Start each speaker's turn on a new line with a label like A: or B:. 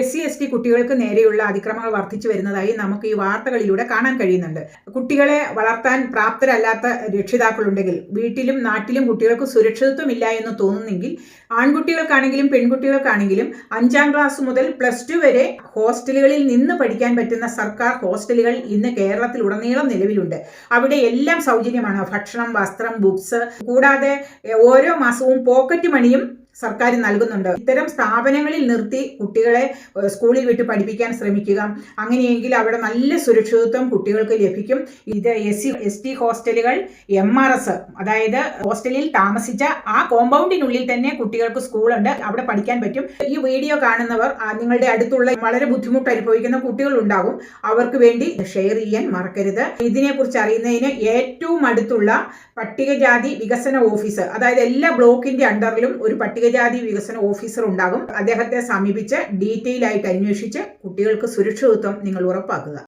A: SC/ST കുട്ടികൾക്ക് നേരെയുള്ള അതിക്രമങ്ങൾ വർദ്ധിച്ചു വരുന്നതായി നമുക്ക് ഈ വാർത്തകളിലൂടെ കാണാൻ കഴിയുന്നുണ്ട്. കുട്ടികളെ വളർത്താൻ പ്രാപ്തരല്ലാത്ത രക്ഷിതാക്കളുണ്ടെങ്കിൽ, വീട്ടിലും നാട്ടിലും കുട്ടികൾക്ക് സുരക്ഷിതത്വമില്ല എന്ന് തോന്നുന്നെങ്കിൽ, ആൺകുട്ടികൾക്കാണെങ്കിലും പെൺകുട്ടികൾക്കാണെങ്കിലും 5ാം ക്ലാസ് മുതൽ +2 വരെ ഹോസ്റ്റലുകളിൽ നിന്ന് പഠിക്കാൻ പറ്റുന്ന സർക്കാർ ഹോസ്റ്റലുകൾ ഇന്ന് കേരളത്തിലുടനീളം നിലവിലുണ്ട്. അവിടെ എല്ലാം സൗജന്യമാണ്. ഭക്ഷണം, വസ്ത്രം, ബുക്സ്, കൂടാതെ ഓരോ മാസവും പോക്കറ്റ് മണിയും സർക്കാർ നൽകുന്നുണ്ട്. ഇത്തരം സ്ഥാപനങ്ങളിൽ നിർത്തി കുട്ടികളെ സ്കൂളിൽ വിട്ട് പഠിപ്പിക്കാൻ ശ്രമിക്കുക. അങ്ങനെയെങ്കിൽ അവിടെ നല്ല സുരക്ഷിതത്വം കുട്ടികൾക്ക് ലഭിക്കും. ഇത് SC/ST ഹോസ്റ്റലുകൾ, MRS, അതായത് ഹോസ്റ്റലിൽ താമസിച്ച ആ കോമ്പൗണ്ടിനുള്ളിൽ തന്നെ കുട്ടികൾക്ക് സ്കൂളുണ്ട്, അവിടെ പഠിക്കാൻ പറ്റും. ഈ വീഡിയോ കാണുന്നവർ നിങ്ങളുടെ അടുത്തുള്ള വളരെ ബുദ്ധിമുട്ട് അനുഭവിക്കുന്ന കുട്ടികൾ ഉണ്ടാകും. അവർക്ക് വേണ്ടി ഷെയർ ചെയ്യാൻ മറക്കരുത്. ഇതിനെക്കുറിച്ച് അറിയുന്നതിന് ഏറ്റവും അടുത്തുള്ള പട്ടികജാതി വികസന ഓഫീസർ, അതായത് എല്ലാ ബ്ലോക്കിന്റെ അണ്ടറിലും ഒരു പട്ടികജാതി വികസന ഓഫീസർ ഉണ്ടാകും. അദ്ദേഹത്തെ സമീപിച്ച് ഡീറ്റെയിൽ ആയിട്ട് അന്വേഷിച്ച് കുട്ടികൾക്ക് സുരക്ഷിതത്വം നിങ്ങൾ ഉറപ്പാക്കുക.